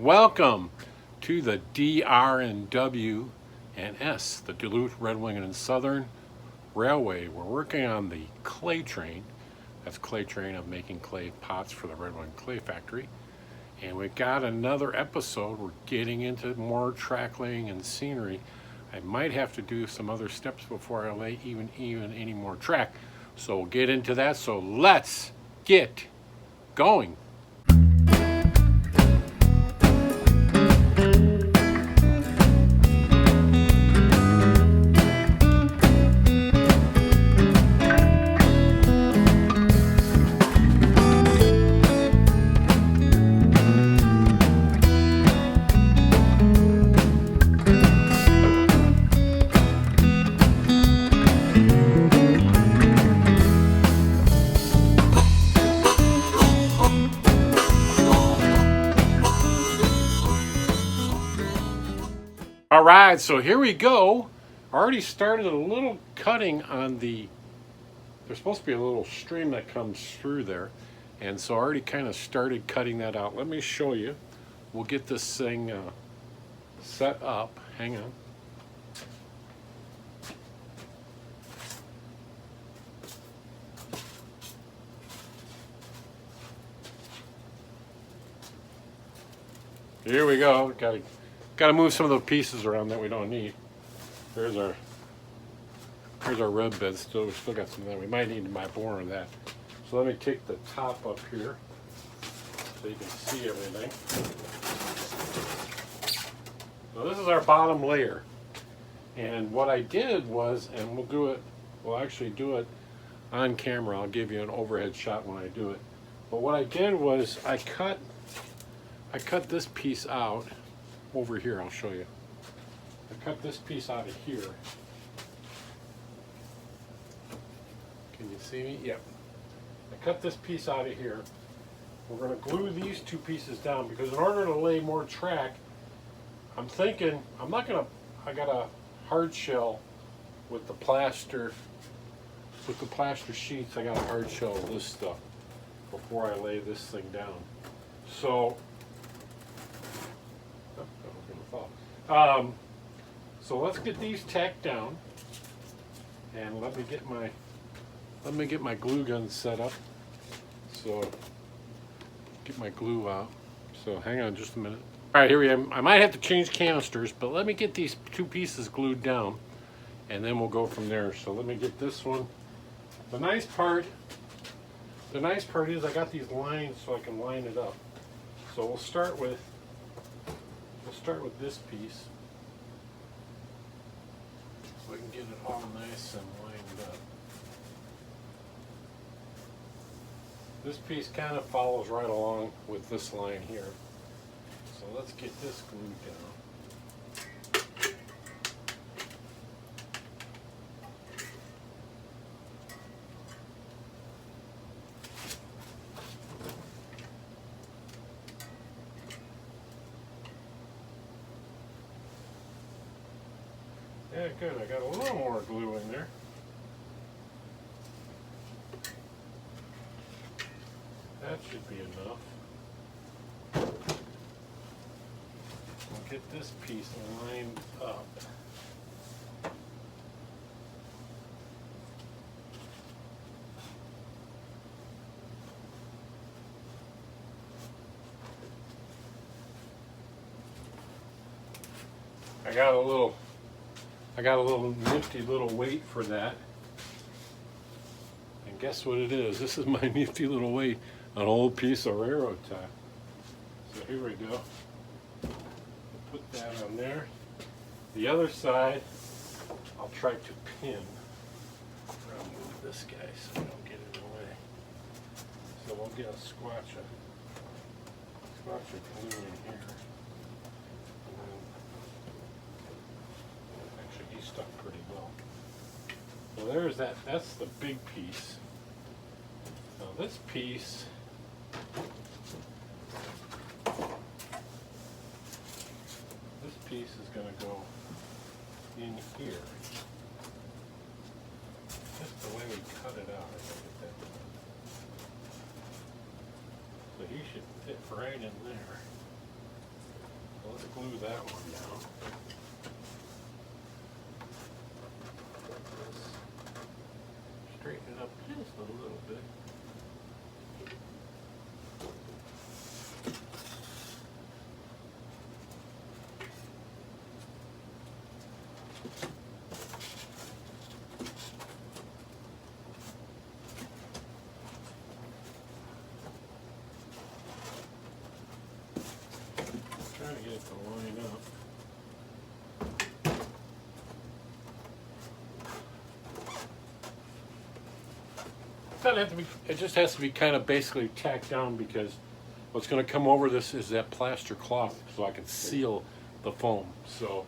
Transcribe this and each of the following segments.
and welcome to the D.R.W S, the Duluth, Red Wing, and Southern Railway. We're working on the clay train. That's clay train of making clay pots for the Red Wing Clay Factory. And we got another episode. We're getting into more track laying and scenery. I might have to do some other steps before I lay even any more track. So we'll get into that. So let's get going. All right, so here we go. I already started a little cutting on the, there's supposed to be a little stream that comes through there. And so I already kind of started cutting that out. Let me show you. We'll get this thing set up. Hang on. Here we go. Got to move some of the pieces around that we don't need. Here's our rub bed. We still got some of that. We might need to buy more of that. So let me take the top up here so you can see everything. So this is our bottom layer. And what I did was, and we'll actually do it on camera. I'll give you an overhead shot when I do it. But what I did was I cut this piece out. Over here, I'll show you. I cut this piece out of here. Can you see me? Yep. I cut this piece out of here. We're going to glue these two pieces down because in order to lay more track, I'm thinking, I got a hard shell with the plaster sheets. I got a hard shell of this stuff before I lay this thing down. So, so let's get these tacked down, and let me get my glue gun set up. So get my glue out. So hang on just a minute. All right, here we are. I might have to change canisters, but let me get these two pieces glued down, and then we'll go from there. So let me get this one. The nice part is I got these lines so I can line it up. So we'll start with this piece so we can get it all nice and lined up. This piece kind of follows right along with this line here. So let's get this glued down. Yeah, good. I got a little more glue in there. That should be enough. We'll get this piece lined up. I got a little nifty little weight for that. And guess what it is? This is my nifty little weight, an old piece of railroad tie. So here we go. Put that on there. The other side, I'll try to pin. I'll move this guy so I don't get in the way. So we'll get a squatch of glue in here. He's stuck pretty well. So there's that. That's the big piece. Now this piece, is going to go in here. Just the way we cut it out, I think that. So he should fit right in there. that one down. Straighten it up just a little bit. Trying to get it to line up. Doesn't have to be, it just has to be kind of basically tacked down, because what's going to come over this is that plaster cloth, so I can seal the foam. So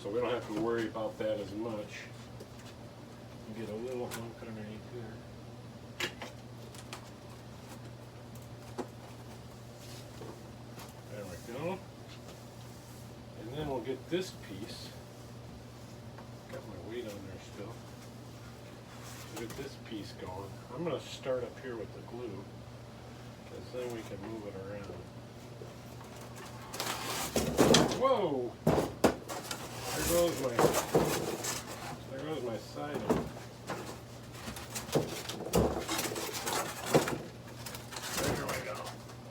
we don't have to worry about that as much. Get a little hunk underneath here. There we go. And then we'll get this piece. Got my weight on there still. We'll get this piece going. I'm going to start up here with the glue, because then we can move it around. Whoa! There goes my siding. There we go.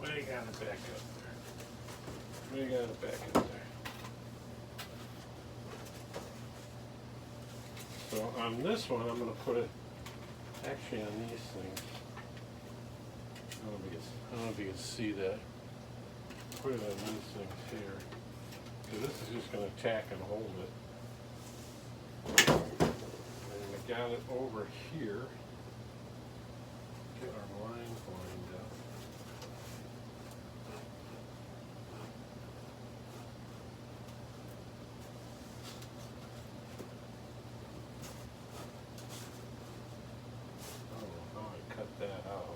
We got it back up there. We got it back up there. So on this one, I'm going to put it actually on these things. I don't know if you can see that. Put it on these things here. Because this is just going to tack and hold it. And we got it over here. Get our lines lined up. I don't know how I cut that out.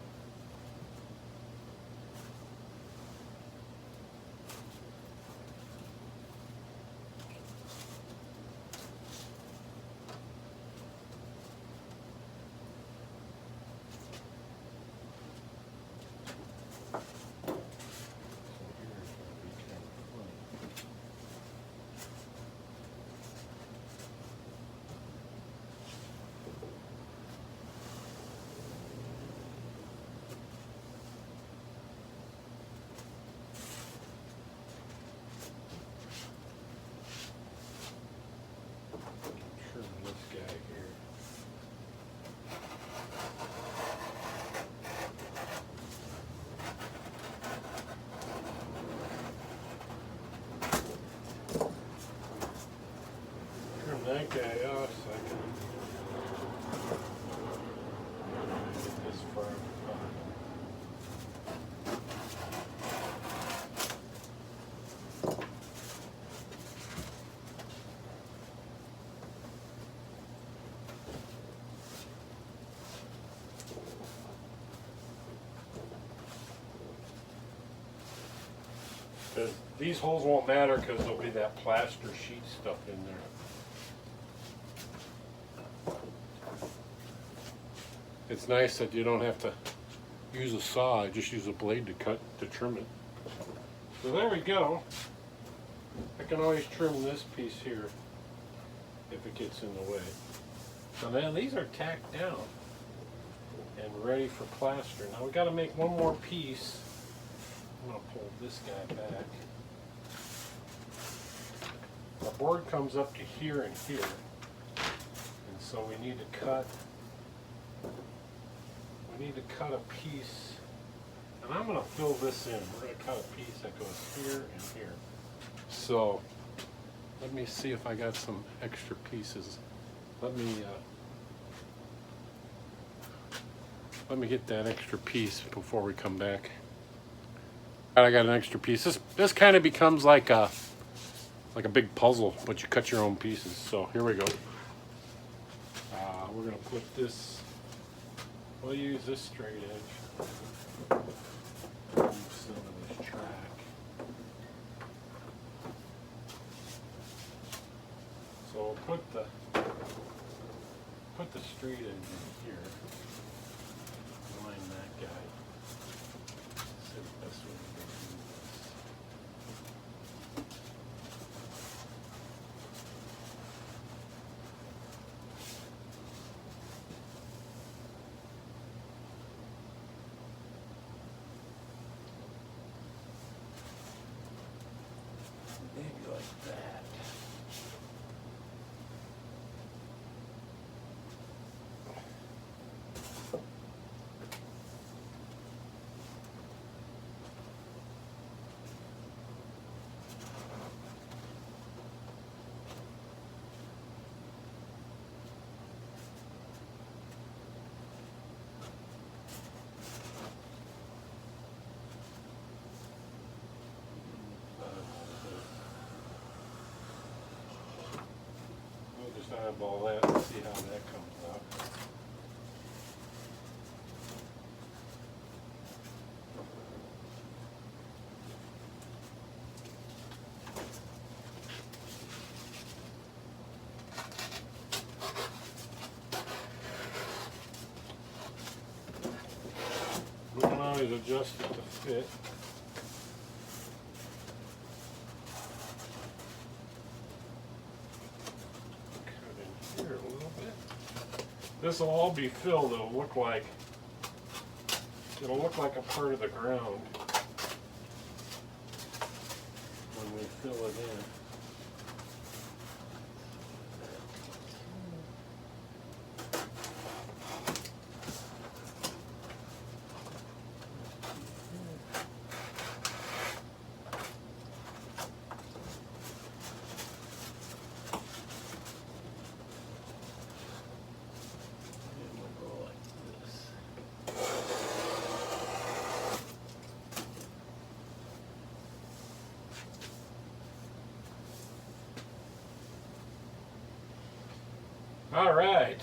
That guy off so I can get this far apart. These holes won't matter because there'll be that plaster sheet stuff in there. It's nice that you don't have to use a saw, just use a blade to trim it. So there we go. I can always trim this piece here if it gets in the way. So now these are tacked down and ready for plaster. Now we got to make one more piece. I'm going to pull this guy back. The board comes up to here and here, and so we need to cut. We need to cut a piece, and I'm going to fill this in. We're going to cut a piece that goes here and here. So let me see if I got some extra pieces. Let me get that extra piece before we come back. I got an extra piece. This kind of becomes like a big puzzle, but you cut your own pieces. So here we go. We're going to put this. We'll use this straight edge. Move some of this track. So we'll put the straight edge in here. Line that guy. That's the best way to do this. that. Just eyeball that and see how that comes out. We can always adjust it to fit. This will all be filled. It'll look like a part of the ground when we fill it in. All right.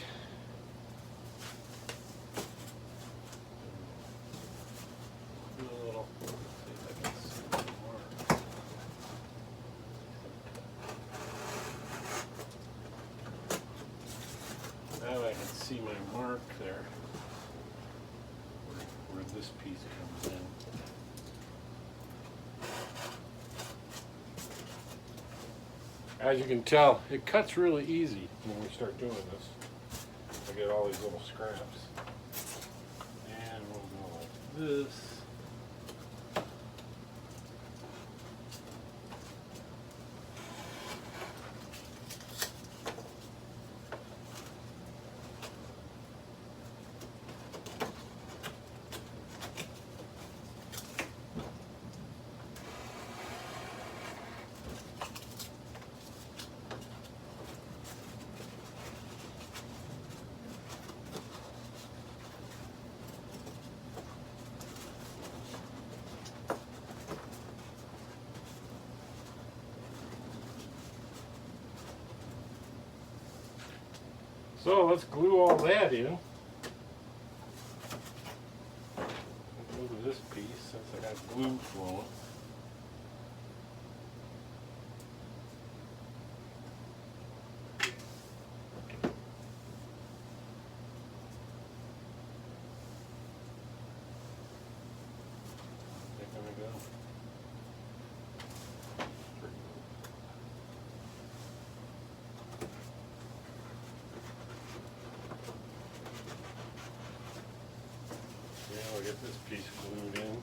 Do a little, see if I can see the mark. Now I can see my mark there, where this piece comes in. As you can tell, it cuts really easy when we start doing this. I get all these little scraps. And we'll go like this. So let's glue all that in. Glue this piece since I got glue flowing. There we go. I'll get this piece glued in.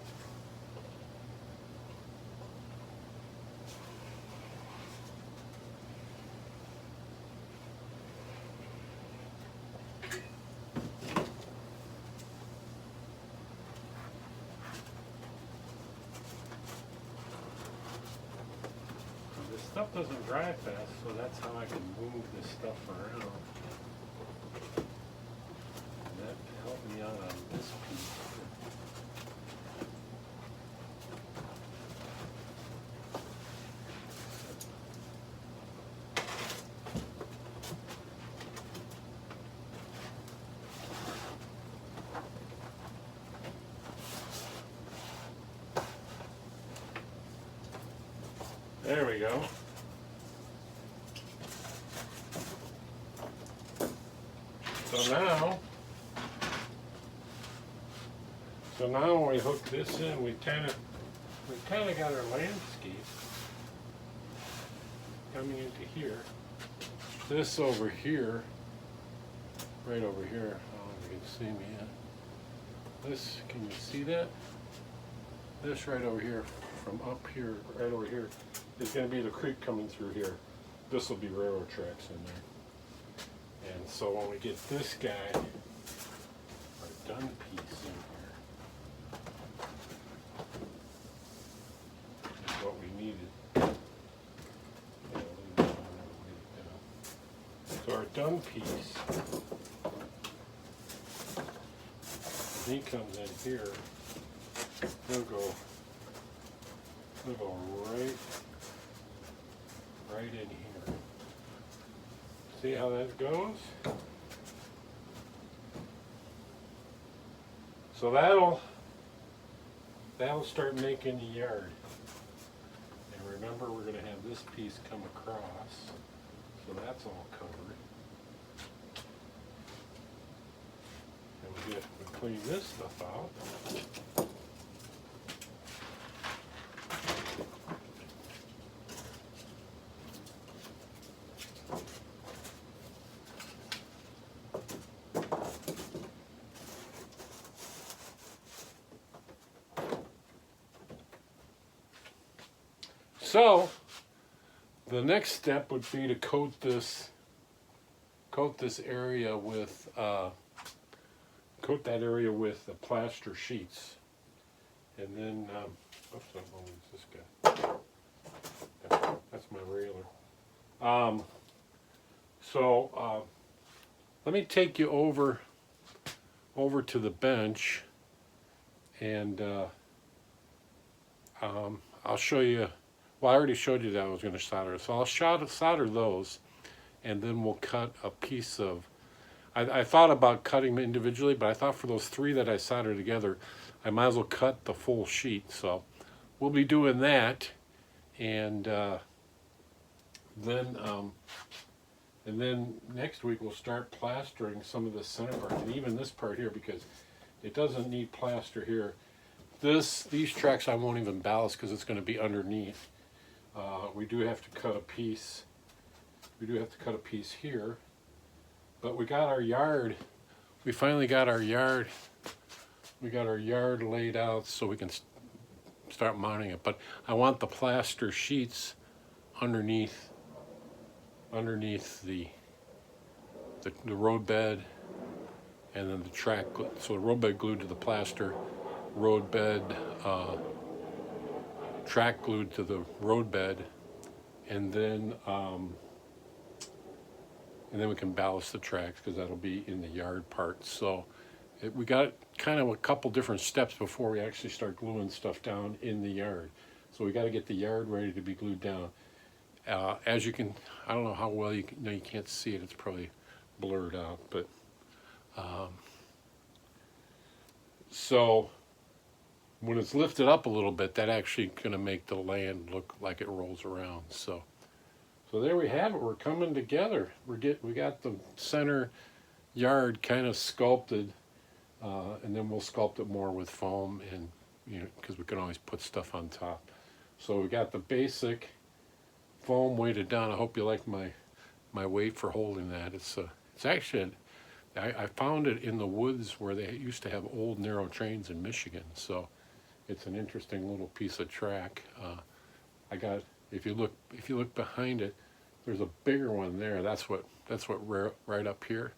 This stuff doesn't dry fast, so that's how I can move this stuff around. That helped me out on this piece. There we go. So now when we hook this in, we kind of got our landscape coming into here. This over here, right over here. I don't know if you can see me yet. This, can you see that? This right over here, from up here, right over here, is going to be the creek coming through here. This will be railroad tracks in there. And so when we get this guy, our done piece in here, is what we needed. So our done piece, when he comes in here, he'll go right in here. See how that goes? So that'll start making the yard. And remember, we're going to have this piece come across, so that's all covered. And we clean this stuff out. So the next step would be to coat this area with coat that area with the plaster sheets, and then oops, I don't know, this guy. That's my railer. So let me take you over to the bench, and I'll show you. Well, I already showed you that I was going to solder, so I'll solder those, and then we'll cut a piece of. I thought about cutting them individually, but I thought for those three that I soldered together, I might as well cut the full sheet. So we'll be doing that, and then next week we'll start plastering some of the center part, and even this part here, because it doesn't need plaster here. These tracks I won't even ballast because it's going to be underneath. We do have to cut a piece. We do have to cut a piece here, but we got our yard. We finally got our yard. We got our yard laid out so we can start mounting it. But I want the plaster sheets underneath the road bed, and then the track. So the road bed glued to the plaster, road bed. Track glued to the road bed, and then we can ballast the tracks because that'll be in the yard part. So we got kind of a couple different steps before we actually start gluing stuff down in the yard. So we got to get the yard ready to be glued down. As you can, I don't know how well you can, no, you can't see it. It's probably blurred out, but so. When it's lifted up a little bit, that actually going to make the land look like it rolls around. So there we have it. We're coming together. We got the center yard kind of sculpted, and then we'll sculpt it more with foam, and because we can always put stuff on top. So we got the basic foam weighted down. I hope you like my weight for holding that. It's actually. I found it in the woods where they used to have old narrow trains in Michigan. So. It's an interesting little piece of track. If you look behind it, there's a bigger one there. That's what right up here.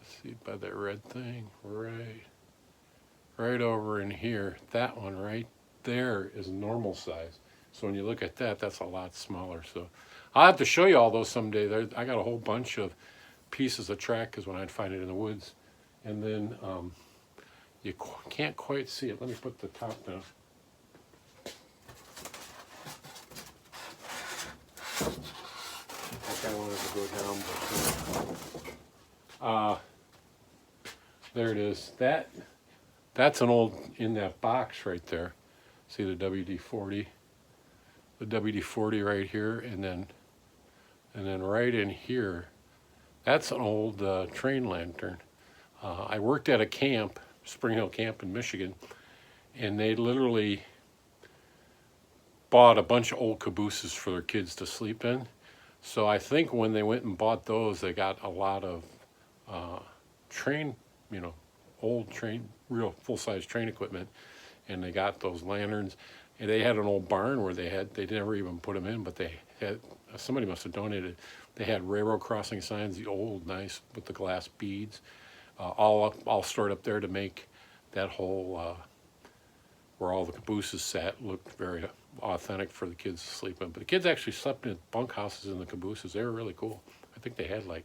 Let's see by that red thing, right over in here. That one right there is normal size. So when you look at that, that's a lot smaller. So I'll have to show you all those someday. I got a whole bunch of pieces of track because when I'd find it in the woods, and then. You can't quite see it. Let me put the top down. I kind of wanted to go down, but there it is. That's an old in that box right there. See the WD-40, the WD-40 right here, and then right in here. That's an old train lantern. I worked at a camp. Spring Hill Camp in Michigan, and they literally bought a bunch of old cabooses for their kids to sleep in. So I think when they went and bought those, they got a lot of train, old train, real full-size train equipment, and they got those lanterns. And they had an old barn where they never even put them in, but they had, somebody must have donated. They had railroad crossing signs, the old nice with the glass beads, all stored up there to make that whole where all the cabooses sat looked very authentic for the kids to sleep in. But the kids actually slept in bunkhouses in the cabooses. They were really cool. I think they had like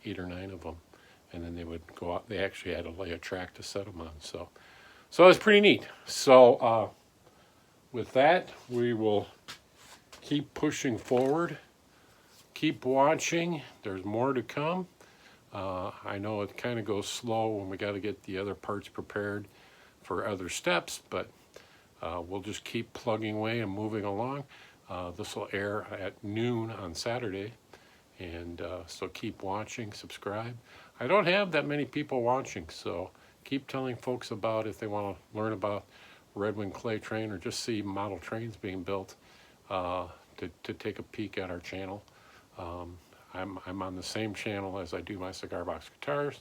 8 or 9 of them, and then they would go out. They actually had to lay a track to set them on. So it was pretty neat. So with that, we will keep pushing forward. Keep watching. There's more to come. I know it kind of goes slow when we got to get the other parts prepared for other steps, but we'll just keep plugging away and moving along. This will air at noon on Saturday, and so keep watching, subscribe. I don't have that many people watching, so keep telling folks about if they want to learn about Red Wing Clay Train or just see model trains being built, to take a peek at our channel. I'm on the same channel as I do my cigar box guitars,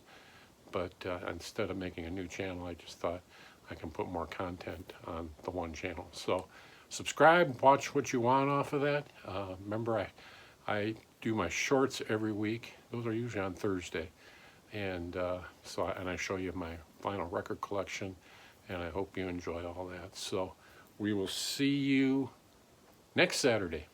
but instead of making a new channel, I just thought I can put more content on the one channel. So subscribe, watch what you want off of that. Remember, I do my shorts every week. Those are usually on Thursday. And I show you my vinyl record collection, and I hope you enjoy all that. So we will see you next Saturday.